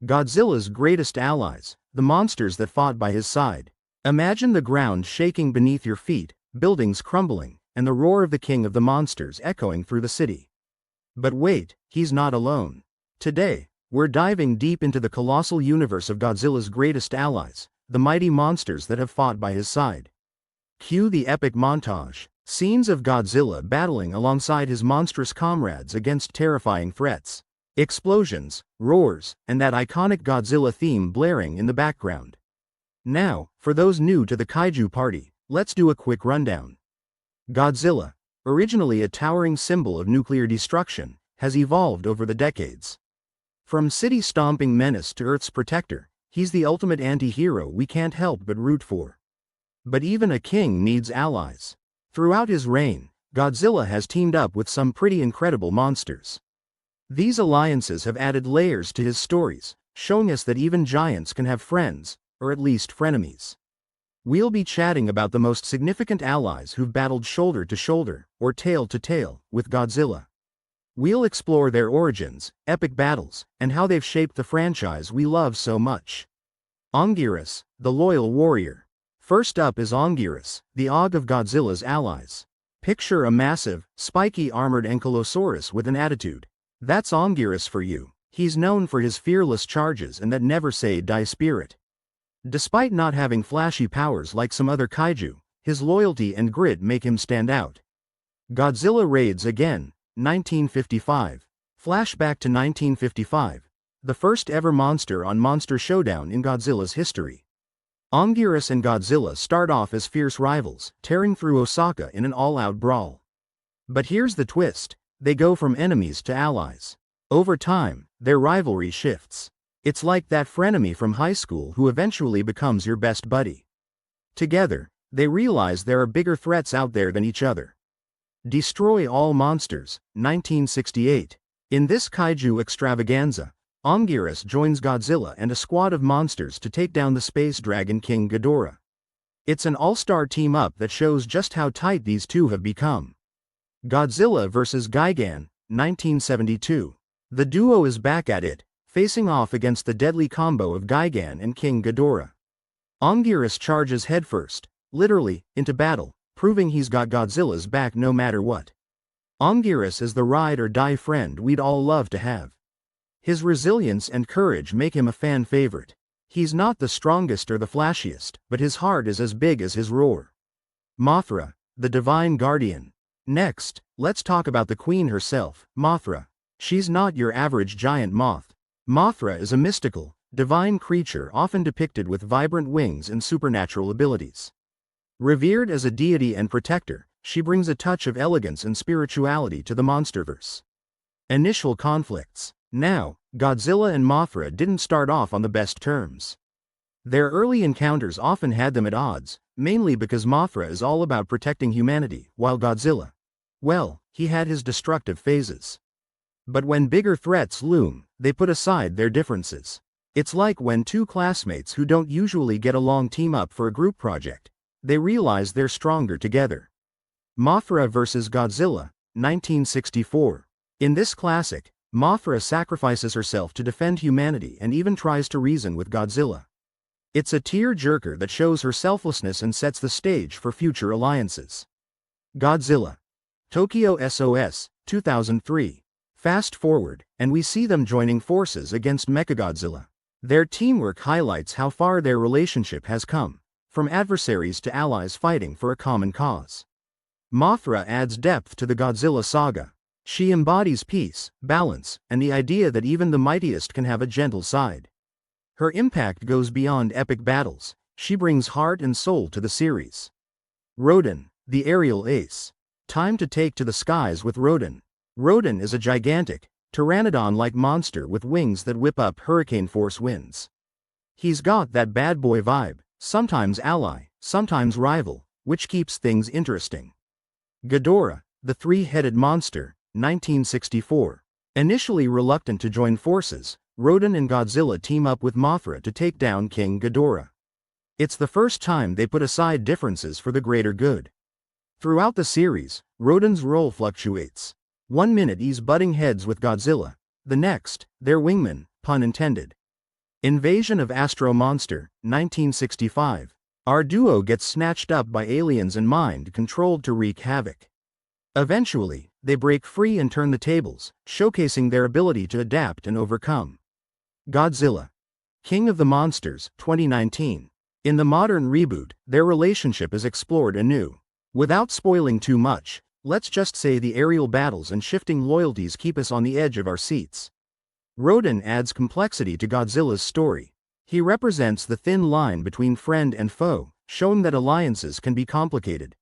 Godzilla's greatest allies, the monsters that fought by his side. Imagine the ground shaking beneath your feet, buildings crumbling, and the roar of the king of the monsters echoing through the city. But wait, he's not alone. Today, we're diving deep into the colossal universe of Godzilla's greatest allies, the mighty monsters that have fought by his side. Cue the epic montage, scenes of Godzilla battling alongside his monstrous comrades against terrifying threats. Explosions, roars, and that iconic Godzilla theme blaring in the background. Now, for those new to the kaiju party, let's do a quick rundown. Godzilla, originally a towering symbol of nuclear destruction, has evolved over the decades. From city-stomping menace to Earth's protector, he's the ultimate anti-hero we can't help but root for. But even a king needs allies. Throughout his reign, Godzilla has teamed up with some pretty incredible monsters. These alliances have added layers to his stories, showing us that even giants can have friends, or at least frenemies. We'll be chatting about the most significant allies who've battled shoulder to shoulder, or tail to tail, with Godzilla. We'll explore their origins, epic battles, and how they've shaped the franchise we love so much. Anguirus, the loyal warrior. First up is Anguirus, the Og of Godzilla's allies. Picture a massive, spiky armored ankylosaurus with an attitude. That's Anguirus for you. He's known for his fearless charges and that never-say-die spirit. Despite not having flashy powers like some other kaiju, his loyalty and grit make him stand out. Godzilla raids again, 1955. Flashback to 1955, the first ever monster on Monster Showdown in Godzilla's history. Anguirus and Godzilla start off as fierce rivals, tearing through Osaka in an all-out brawl. But here's the twist, they go from enemies to allies. Over time, their rivalry shifts. It's like that frenemy from high school who eventually becomes your best buddy. Together, they realize there are bigger threats out there than each other. Destroy All Monsters, 1968. In this kaiju extravaganza, Anguirus joins Godzilla and a squad of monsters to take down the space dragon King Ghidorah. It's an all-star team-up that shows just how tight these two have become. Godzilla vs. Gigan, 1972. The duo is back at it, facing off against the deadly combo of Gigan and King Ghidorah. Anguirus charges headfirst, literally, into battle, proving he's got Godzilla's back no matter what. Anguirus is the ride-or-die friend we'd all love to have. His resilience and courage make him a fan favorite. He's not the strongest or the flashiest, but his heart is as big as his roar. Mothra, the Divine Guardian. Next, let's talk about the queen herself, Mothra. She's not your average giant moth. Mothra is a mystical, divine creature often depicted with vibrant wings and supernatural abilities. Revered as a deity and protector, she brings a touch of elegance and spirituality to the monsterverse. Initial conflicts. Now, Godzilla and Mothra didn't start off on the best terms. Their early encounters often had them at odds, mainly because Mothra is all about protecting humanity, while Godzilla, well, he had his destructive phases. But when bigger threats loom, they put aside their differences. It's like when two classmates who don't usually get along team up for a group project. They realize they're stronger together. Mothra vs. Godzilla, 1964. In this classic, Mothra sacrifices herself to defend humanity and even tries to reason with Godzilla. It's a tear-jerker that shows her selflessness and sets the stage for future alliances. Godzilla. Tokyo SOS, 2003. Fast forward, and we see them joining forces against Mechagodzilla. Their teamwork highlights how far their relationship has come, from adversaries to allies fighting for a common cause. Mothra adds depth to the Godzilla saga. She embodies peace, balance, and the idea that even the mightiest can have a gentle side. Her impact goes beyond epic battles. She brings heart and soul to the series. Rodan, the aerial ace. Time to take to the skies with Rodan. Rodan is a gigantic, pteranodon-like monster with wings that whip up hurricane-force winds. He's got that bad boy vibe, sometimes ally, sometimes rival, which keeps things interesting. Ghidorah, the three-headed monster, 1964. Initially reluctant to join forces, Rodan and Godzilla team up with Mothra to take down King Ghidorah. It's the first time they put aside differences for the greater good. Throughout the series, Rodan's role fluctuates. One minute he's butting heads with Godzilla, the next, their wingman, pun intended. Invasion of Astro Monster, 1965. Our duo gets snatched up by aliens and mind-controlled to wreak havoc. Eventually, they break free and turn the tables, showcasing their ability to adapt and overcome. Godzilla, King of the Monsters, 2019. In the modern reboot, their relationship is explored anew. Without spoiling too much, let's just say the aerial battles and shifting loyalties keep us on the edge of our seats. Rodan adds complexity to Godzilla's story. He represents the thin line between friend and foe, showing that alliances can be complicated.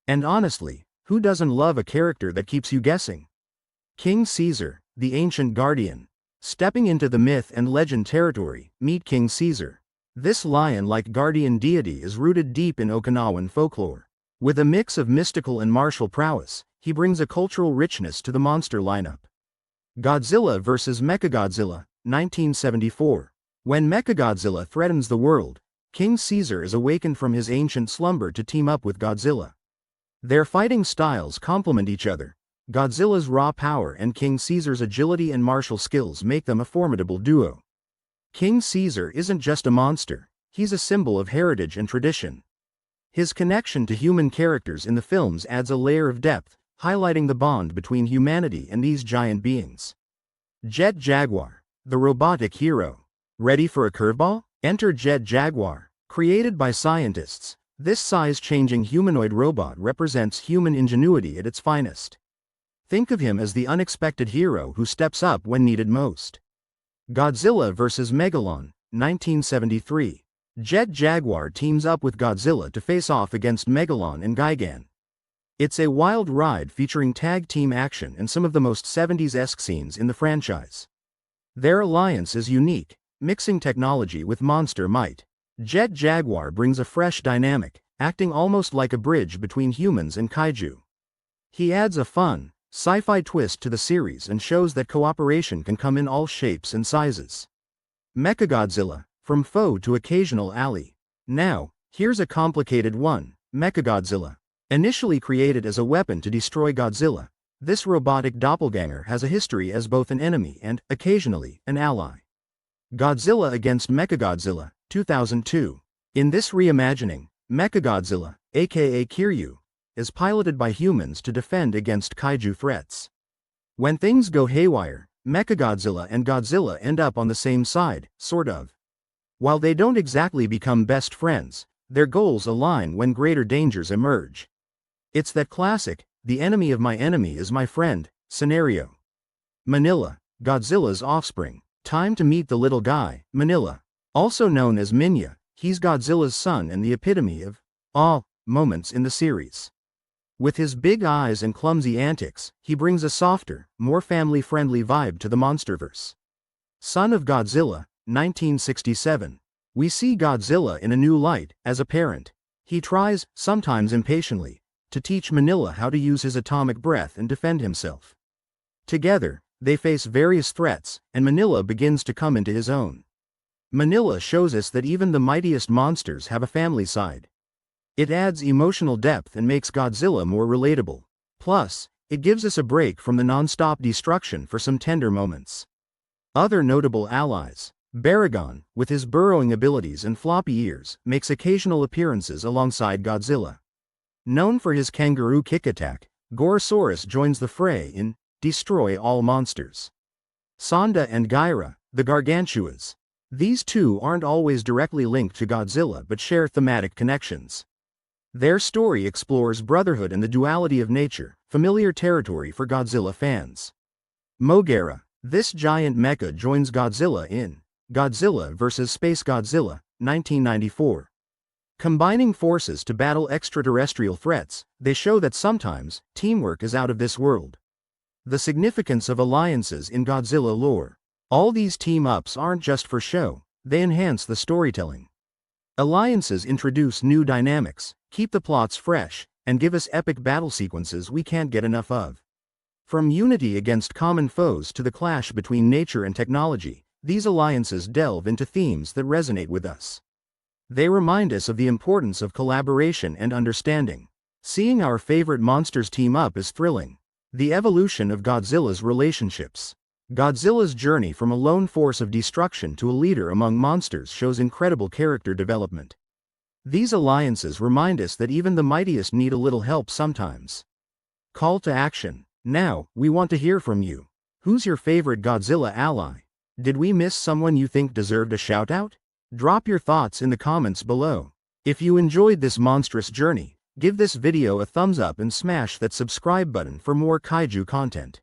And honestly, who doesn't love a character that keeps you guessing? King Caesar, the Ancient Guardian. Stepping into the myth and legend territory, meet King Caesar. This lion-like guardian deity is rooted deep in Okinawan folklore. With a mix of mystical and martial prowess, he brings a cultural richness to the monster lineup. Godzilla vs. Mechagodzilla, 1974. When Mechagodzilla threatens the world, King Caesar is awakened from his ancient slumber to team up with Godzilla. Their fighting styles complement each other. Godzilla's raw power and King Caesar's agility and martial skills make them a formidable duo. King Caesar isn't just a monster, he's a symbol of heritage and tradition. His connection to human characters in the films adds a layer of depth, highlighting the bond between humanity and these giant beings. Jet Jaguar, the robotic hero. Ready for a curveball? Enter Jet Jaguar. Created by scientists, this size-changing humanoid robot represents human ingenuity at its finest. Think of him as the unexpected hero who steps up when needed most. Godzilla vs. Megalon, 1973. Jet Jaguar teams up with Godzilla to face off against Megalon and Gigan. It's a wild ride featuring tag team action and some of the most 70s-esque scenes in the franchise. Their alliance is unique, mixing technology with monster might. Jet Jaguar brings a fresh dynamic, acting almost like a bridge between humans and kaiju. He adds a fun, sci-fi twist to the series and shows that cooperation can come in all shapes and sizes. Mechagodzilla, from foe to occasional ally. Now, here's a complicated one. Mechagodzilla. Initially created as a weapon to destroy Godzilla, this robotic doppelganger has a history as both an enemy and, occasionally, an ally. Godzilla against Mechagodzilla, 2002. In this reimagining, Mechagodzilla, aka Kiryu, is piloted by humans to defend against kaiju threats. When things go haywire, Mechagodzilla and Godzilla end up on the same side, sort of. While they don't exactly become best friends, their goals align when greater dangers emerge. It's that classic, the enemy of my enemy is my friend, scenario. Manila, Godzilla's offspring. Time to meet the little guy, Manila. Also known as Minya, he's Godzilla's son and the epitome of awe moments in the series. With his big eyes and clumsy antics, he brings a softer, more family-friendly vibe to the monsterverse. Son of Godzilla, 1967. We see Godzilla in a new light, as a parent. He tries, sometimes impatiently, to teach Manila how to use his atomic breath and defend himself. Together, they face various threats, and Manila begins to come into his own. Manila shows us that even the mightiest monsters have a family side. It adds emotional depth and makes Godzilla more relatable. Plus, it gives us a break from the non-stop destruction for some tender moments. Other notable allies. Baragon, with his burrowing abilities and floppy ears, makes occasional appearances alongside Godzilla. Known for his kangaroo kick attack, Gorosaurus joins the fray in Destroy All Monsters. Sonda and Gyra, the Gargantuas. These two aren't always directly linked to Godzilla but share thematic connections. Their story explores brotherhood and the duality of nature, familiar territory for Godzilla fans. Moguera, this giant mecha joins Godzilla in Godzilla vs. Space Godzilla, 1994. Combining forces to battle extraterrestrial threats, they show that sometimes, teamwork is out of this world. The significance of alliances in Godzilla lore. All these team-ups aren't just for show, they enhance the storytelling. Alliances introduce new dynamics, keep the plots fresh, and give us epic battle sequences we can't get enough of. From unity against common foes to the clash between nature and technology, these alliances delve into themes that resonate with us. They remind us of the importance of collaboration and understanding. Seeing our favorite monsters team up is thrilling. The evolution of Godzilla's relationships. Godzilla's journey from a lone force of destruction to a leader among monsters shows incredible character development. These alliances remind us that even the mightiest need a little help sometimes. Call to action. Now, we want to hear from you. Who's your favorite Godzilla ally? Did we miss someone you think deserved a shout-out? Drop your thoughts in the comments below. If you enjoyed this monstrous journey, give this video a thumbs up and smash that subscribe button for more kaiju content.